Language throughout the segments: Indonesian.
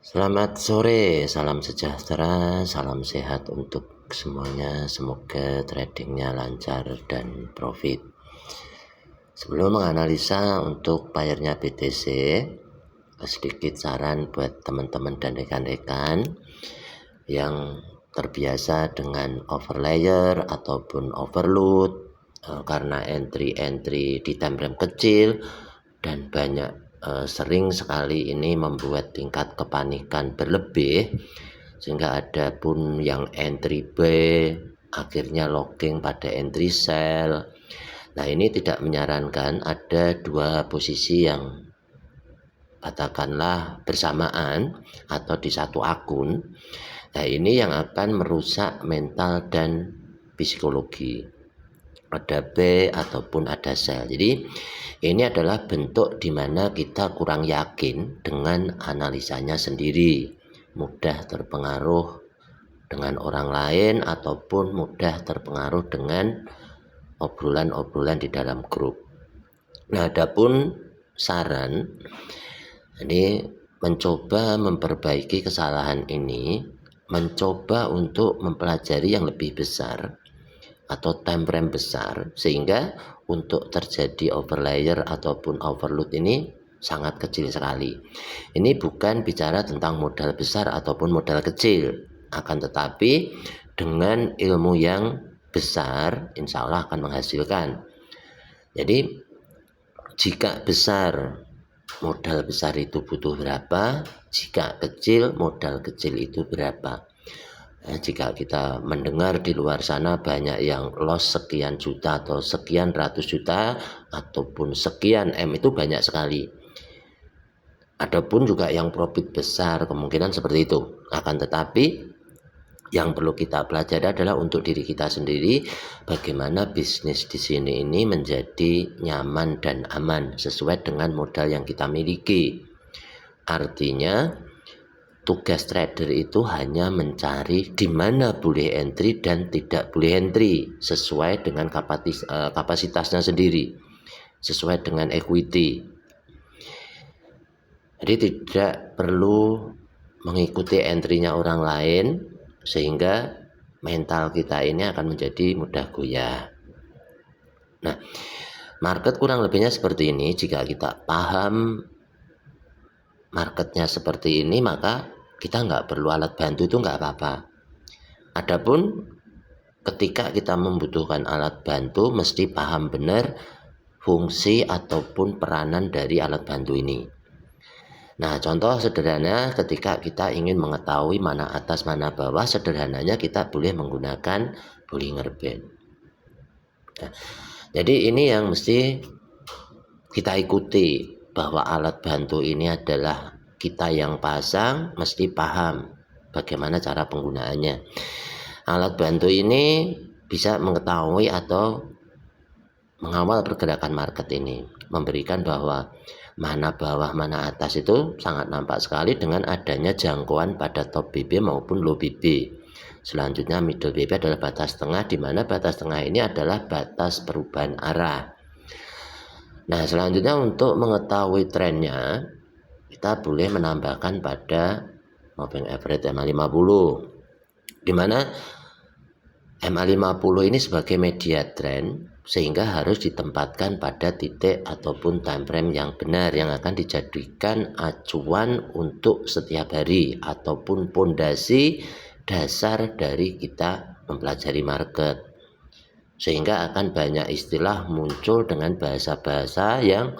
Selamat sore, salam sejahtera, salam sehat untuk semuanya. Semoga tradingnya lancar dan profit. Sebelum menganalisa untuk pairnya BTC, sedikit saran buat teman-teman dan rekan-rekan yang terbiasa dengan overlayer ataupun overload karena entry di time frame kecil dan banyak sering sekali ini membuat tingkat kepanikan berlebih, sehingga ada pun yang entry buy akhirnya locking pada entry sell. Nah, ini tidak menyarankan ada dua posisi yang katakanlah bersamaan atau di satu akun. Nah, ini yang akan merusak mental dan psikologi. Ada buy ataupun ada sell. Jadi ini adalah bentuk di mana kita kurang yakin dengan analisanya sendiri, mudah terpengaruh dengan orang lain ataupun mudah terpengaruh dengan obrolan-obrolan di dalam grup. Nah, adapun saran ini mencoba memperbaiki kesalahan ini, mencoba untuk mempelajari yang lebih besar atau time frame besar, sehingga untuk terjadi overlayer ataupun overload ini sangat kecil sekali. Ini bukan bicara tentang modal besar ataupun modal kecil, akan tetapi dengan ilmu yang besar insya Allah akan menghasilkan. Jadi jika besar, modal besar itu butuh berapa, jika kecil, modal kecil itu berapa. Jika kita mendengar di luar sana banyak yang loss sekian juta atau sekian ratus juta ataupun sekian M, itu banyak sekali. Adapun juga yang profit besar, kemungkinan seperti itu. Akan tetapi yang perlu kita pelajari adalah untuk diri kita sendiri, bagaimana bisnis di sini ini menjadi nyaman dan aman sesuai dengan modal yang kita miliki. Artinya tugas trader itu hanya mencari di mana boleh entry dan tidak boleh entry sesuai dengan kapasitasnya sendiri, sesuai dengan equity. Jadi tidak perlu mengikuti entry-nya orang lain sehingga mental kita ini akan menjadi mudah goyah. Nah, market kurang lebihnya seperti ini. Jika kita paham marketnya seperti ini, maka kita nggak perlu alat bantu, itu nggak apa-apa. Adapun ketika kita membutuhkan alat bantu, mesti paham benar fungsi ataupun peranan dari alat bantu ini. Nah, contoh sederhana ketika kita ingin mengetahui mana atas mana bawah, sederhananya kita boleh menggunakan Bollinger Band. Nah, jadi ini yang mesti kita ikuti, bahwa alat bantu ini adalah kita yang pasang mesti paham bagaimana cara penggunaannya. Alat bantu ini bisa mengetahui atau mengawal pergerakan market ini, memberikan bahwa mana bawah mana atas itu sangat nampak sekali dengan adanya jangkauan pada top BB maupun low BB. Selanjutnya middle BB adalah batas tengah, di mana batas tengah ini adalah batas perubahan arah. Nah, selanjutnya untuk mengetahui trennya, kita boleh menambahkan pada moving average MA50, di mana MA50 ini sebagai media tren, sehingga harus ditempatkan pada titik ataupun time frame yang benar, yang akan dijadikan acuan untuk setiap hari ataupun pondasi dasar dari kita mempelajari market. Sehingga akan banyak istilah muncul dengan bahasa-bahasa yang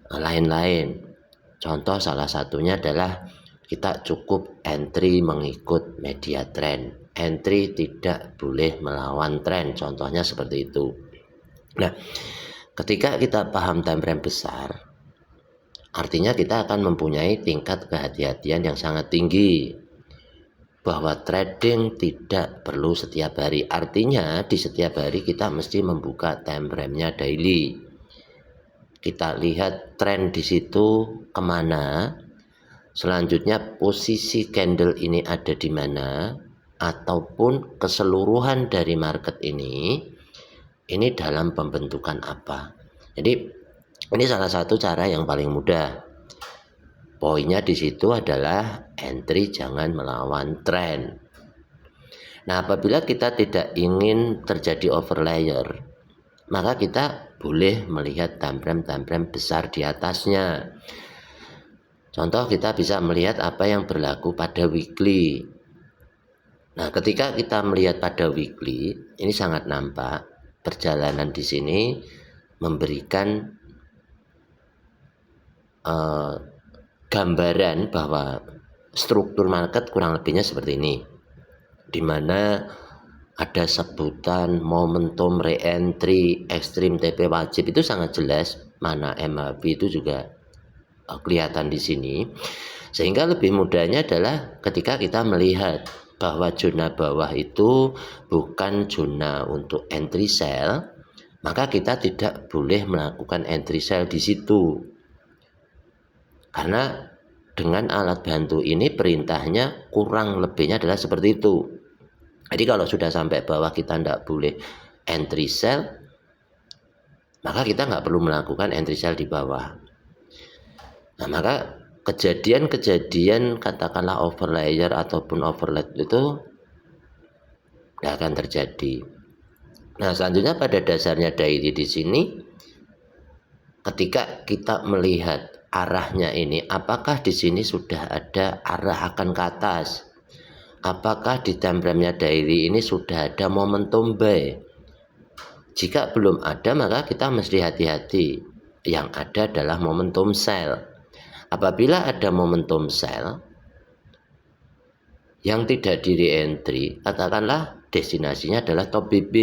lain-lain. Contoh salah satunya adalah kita cukup entry mengikut media trend, entry tidak boleh melawan tren, contohnya seperti itu. Nah, ketika kita paham time frame besar, artinya kita akan mempunyai tingkat kehati-hatian yang sangat tinggi, bahwa trading tidak perlu setiap hari. Artinya di setiap hari kita mesti membuka time frame-nya daily. Kita lihat tren di situ kemana, selanjutnya posisi candle ini ada di mana, ataupun keseluruhan dari market ini dalam pembentukan apa. Jadi ini salah satu cara yang paling mudah. Poinnya di situ adalah entry jangan melawan tren. Nah, apabila kita tidak ingin terjadi overlayer, maka kita boleh melihat time frame besar di atasnya. Contoh, kita bisa melihat apa yang berlaku pada weekly. Nah, ketika kita melihat pada weekly, ini sangat nampak perjalanan di sini memberikan gambaran bahwa struktur market kurang lebihnya seperti ini, di mana ada sebutan momentum re-entry ekstrim TP wajib, itu sangat jelas, mana MAB itu juga kelihatan di sini. Sehingga lebih mudahnya adalah ketika kita melihat bahwa zona bawah itu bukan zona untuk entry sell, maka kita tidak boleh melakukan entry sell di situ. Karena dengan alat bantu ini perintahnya kurang lebihnya adalah seperti itu. Jadi kalau sudah sampai bawah kita tidak boleh entry sell, maka kita nggak perlu melakukan entry sell di bawah. Nah, maka kejadian-kejadian katakanlah overlayer ataupun overlap itu tidak akan terjadi. Nah, selanjutnya pada dasarnya daily di sini, ketika kita melihat arahnya ini, apakah di sini sudah ada arah akan ke atas? Apakah di time frame-nya daily ini sudah ada momentum buy? Jika belum ada, maka kita mesti hati-hati. Yang ada adalah momentum sell. Apabila ada momentum sell yang tidak di re-entry, katakanlah destinasinya adalah top BB,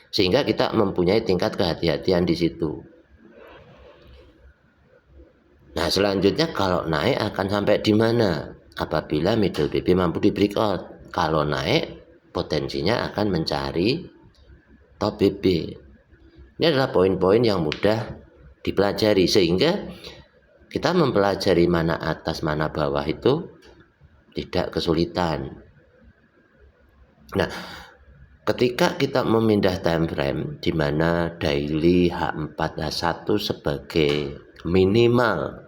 sehingga kita mempunyai tingkat kehati-hatian di situ. Nah, selanjutnya kalau naik akan sampai di mana? Apabila middle BB mampu di breakout. Kalau naik, potensinya akan mencari top BB. Ini adalah poin-poin yang mudah dipelajari, sehingga kita mempelajari mana atas mana bawah itu tidak kesulitan. Nah, ketika kita memindah time frame di mana daily H4 H1 sebagai minimal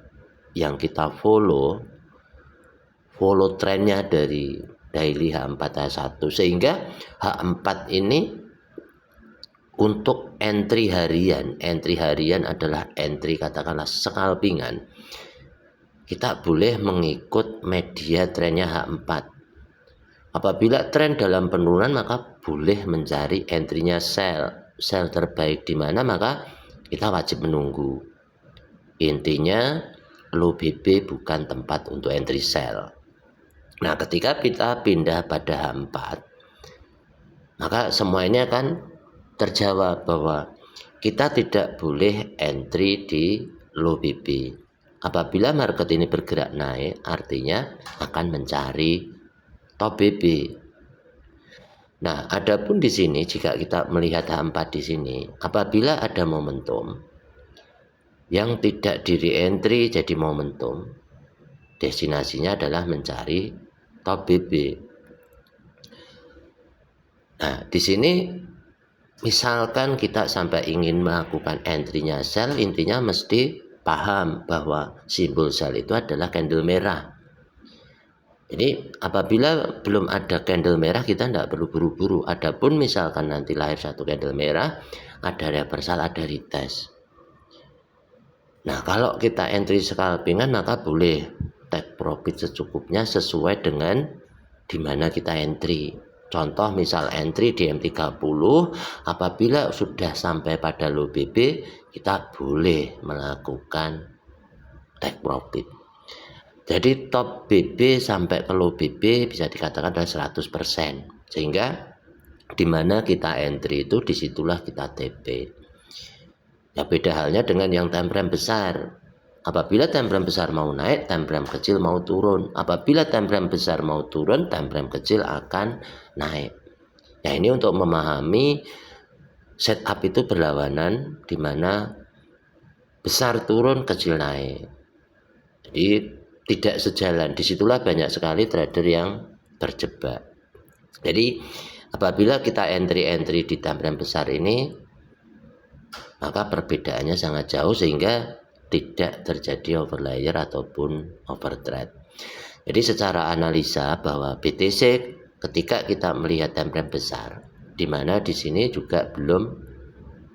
yang kita follow trennya dari daily H4 H1, sehingga H4 ini untuk entry harian adalah entry katakanlah scalpingan. Kita boleh mengikut media trennya H4. Apabila tren dalam penurunan, maka boleh mencari entry-nya sell terbaik di mana, maka kita wajib menunggu. Intinya low BB bukan tempat untuk entry sell. Nah, ketika kita pindah pada H4, maka semua ini akan terjawab bahwa kita tidak boleh entry di low BB. Apabila market ini bergerak naik, artinya akan mencari top BB. Nah, adapun di sini jika kita melihat H4 di sini, apabila ada momentum yang tidak di re-entry jadi momentum, destinasinya adalah mencari top BB. Nah, di sini misalkan kita sampai ingin melakukan entry-nya sell, intinya mesti paham bahwa simbol sell itu adalah candle merah. Jadi apabila belum ada candle merah, kita tidak perlu buru-buru. Adapun misalkan nanti lahir satu candle merah, ada reversal, ada retest. Nah, kalau kita entry scalpingan, maka boleh take profit secukupnya sesuai dengan di mana kita entry. Contoh misal entry di M30, apabila sudah sampai pada low BB, kita boleh melakukan take profit. Jadi top BB sampai ke low BB bisa dikatakan adalah 100%. Sehingga di mana kita entry itu, disitulah kita TP. Ya, beda halnya dengan yang time frame besar. Apabila time frame besar mau naik, time frame kecil mau turun. Apabila time frame besar mau turun, time frame kecil akan naik. Nah, ini untuk memahami setup itu berlawanan, di mana besar turun, kecil naik. Jadi tidak sejalan. Disitulah banyak sekali trader yang terjebak. Jadi apabila kita entry di time frame besar ini, maka perbedaannya sangat jauh, sehingga tidak terjadi overlayer ataupun overtrade. Jadi secara analisa bahwa BTC ketika kita melihat time frame besar, di mana di sini juga belum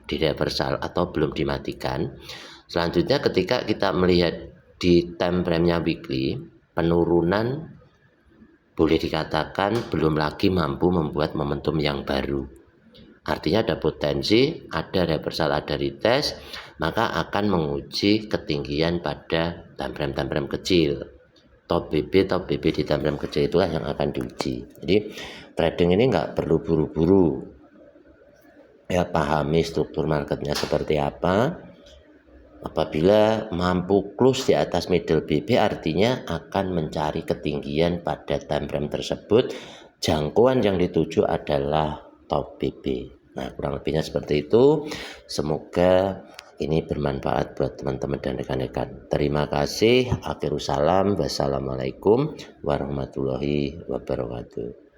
di reversal atau belum dimatikan. Selanjutnya ketika kita melihat di time frame-nya weekly, penurunan boleh dikatakan belum lagi mampu membuat momentum yang baru. Artinya ada potensi, ada reversal, ada retest, maka akan menguji ketinggian pada time frame kecil. Top BB di time frame kecil itulah yang akan diuji. Jadi trading ini nggak perlu buru-buru. Ya, pahami struktur marketnya seperti apa. Apabila mampu close di atas middle BB, artinya akan mencari ketinggian pada time frame tersebut. Jangkauan yang dituju adalah top BB. Nah, kurang lebihnya seperti itu. Semoga ini bermanfaat buat teman-teman dan rekan-rekan. Terima kasih. Akhirus salam. Wassalamualaikum warahmatullahi wabarakatuh.